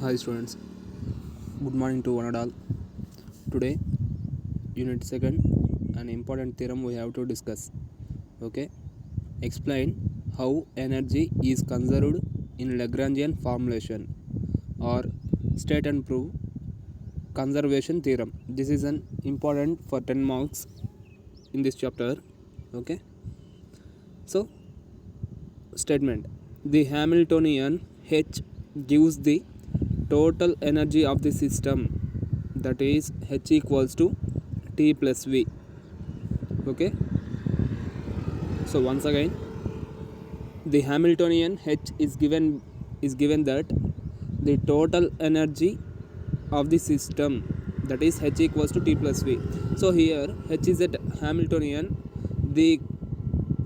Hi students, good morning to one and all. Today, unit second, an important theorem we have to discuss. Okay, explain how energy is conserved in Lagrangian formulation, or state and prove conservation theorem. This is an important for 10 marks in this chapter. Okay, so statement: the Hamiltonian H gives the total energy of the system, that is H equals to T plus V. Okay, so once again, the Hamiltonian H is given that the total energy of the system, that is H equals to T plus V. So here H is at Hamiltonian. The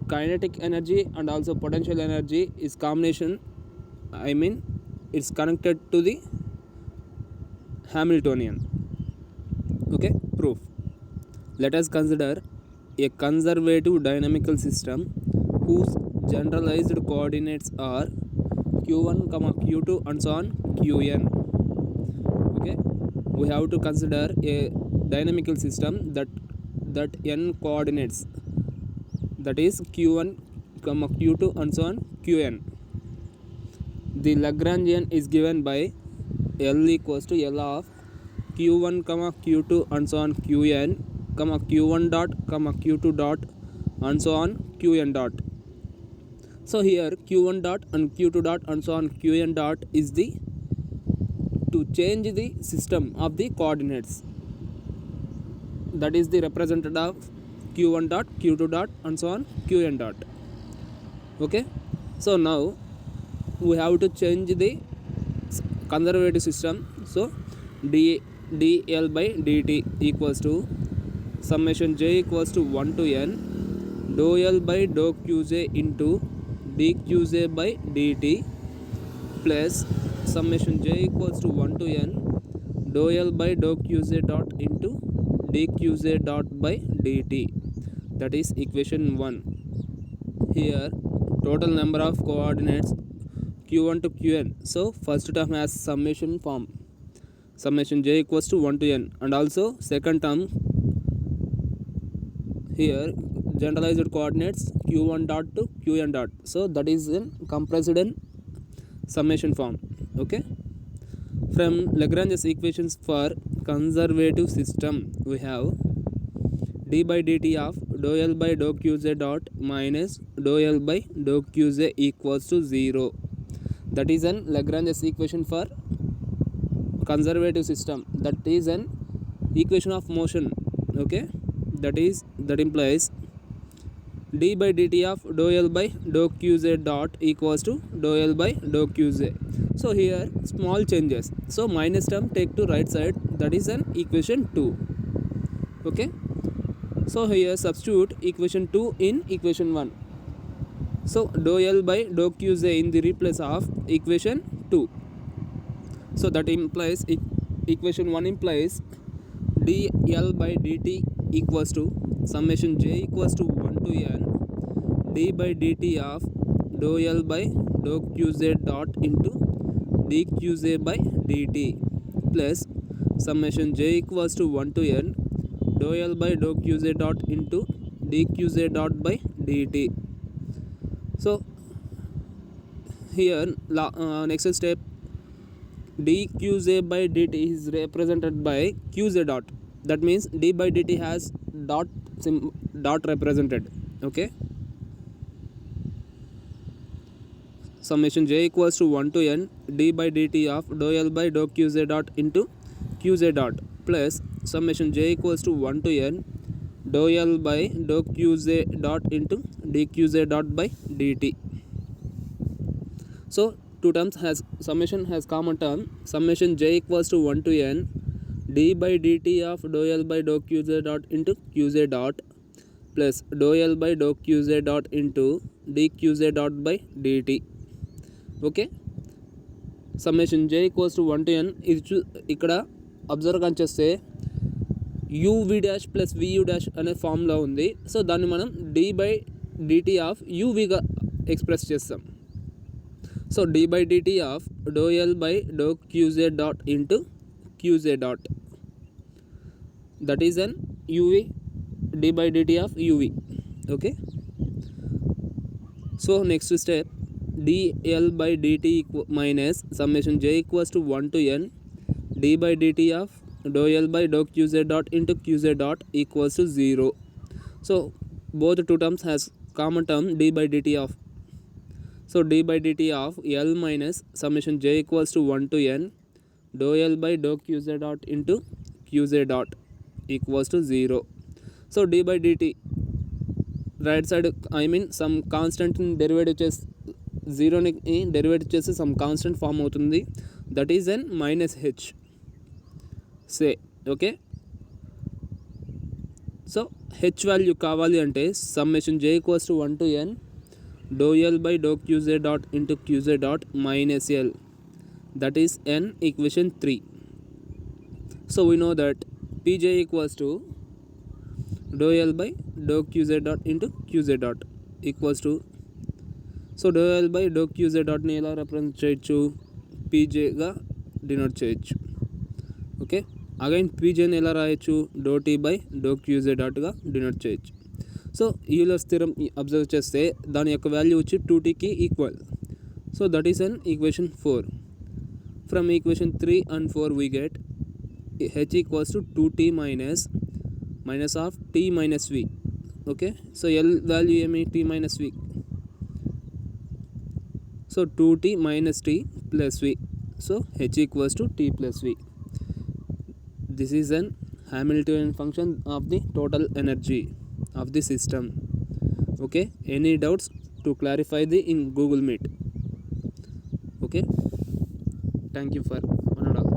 kinetic energy and also potential energy is combination, I mean it's connected to the Hamiltonian. Okay, proof. Let us consider a conservative dynamical system whose generalized coordinates are q1, q2 and so on qn. Okay, we have to consider a dynamical system that n coordinates, that is q1, q2 and so on qn. The Lagrangian is given by L equals to L of q1, q2 and so on qn, q1 dot, q2 dot and so on qn dot. So here q1 dot and q2 dot and so on qn dot is the to change the system of the coordinates, that is the representative of q1 dot, q2 dot and so on qn dot. Okay, so now we have to change the conservative system. So dl by dt equals to summation j equals to 1 to n dou L by dou qj into dqj by dt plus summation j equals to 1 to n dou L by dou qj dot into dqj dot by dt. That is equation 1. Here total number of coordinates q1 to qn. So first term has summation form, summation j equals to 1 to n, and also second term here generalized coordinates q1 dot to qn dot. So that is in compressed in summation form. Okay, from Lagrange's equations for conservative system we have d by dt of dou L by dou qj dot minus dou L by dou qj equals to 0. That is an Lagrange's equation for conservative system, that is an equation of motion. Okay, that implies d by dt of dou L by dou qz dot equals to dou L by dou qz. So here small changes, so minus term take to right side, that is an equation 2. Okay, so here substitute equation 2 in equation 1. So dou L by dou qj in the replace of equation 2. So that implies equation 1 implies dl by dt equals to summation j equals to 1 to n d by dt of dou L by dou qz dot into dqj by dt plus summation j equals to 1 to n dou L by dou qz dot into dqj dot by dt. So here next step, dqj by dt is represented by qj dot, that means d by dt has dot represented. Okay, summation j equals to 1 to n d by dt of dou L by dou qz dot into qj dot plus summation j equals to 1 to n dou L by dou qz dot into dqj dot by dt. So two terms has summation has common term, summation j equals to 1 to n d by dt of dou L by dou qz dot into qz dot plus dou L by dou qz dot into dqz dot by dt. Okay, summation j equals to 1 to n ఇక్కడ observe కానీ చేస్తే uv dash plus vu dash అనే formula ఉంది. So దాన్ని మనం d by dt of uvగా express చేస్తాం. So d by dt of dou L by dou qz dot into qz dot, that is an uv, d by dt of uv. Okay, so next step, dl by dt minus summation j equals to 1 to n d by dt of dou L by dou qz dot into qz dot equals to 0. So both two terms has common term d by dt of, so d by dt of L minus summation j equals to 1 to n dou L by dou qz dot into qz dot equals to 0. So d by dt right side I mean some constant derivative చేసి జీరోని derivative చేసి some constant form అవుతుంది, that is N minus H say. Okay, so H value కావాలి అంటే summation J equals to 1 to n dou L by dou qz dot into qz dot minus L, that is n equation 3. So we know that pj equals to dou L by dou qz dot into qz dot equals to, so dou L by dou qz dot ని ఎలా represent చేయొచ్చు, pjగా denote చేయొచ్చు. Okay, again pjని ఎలా రాయొచ్చు, dou t by dou qz dotగా denote చేయొచ్చు. సో యూలర్స్ థియరం అబ్జర్వ్ చేస్తే దాని యొక్క వాల్యూ వచ్చి 2tకి equal. So that is an equation 4. From equation 3 and 4 we get h equals to 2t minus of t minus v. Okay, so L value ఏమి, t minus v, so 2t minus t plus v, so h equals to t plus v. This is an Hamiltonian function of the total energy of the system. Okay, any doubts to clarify the in Google Meet. Okay, thank you for one and all.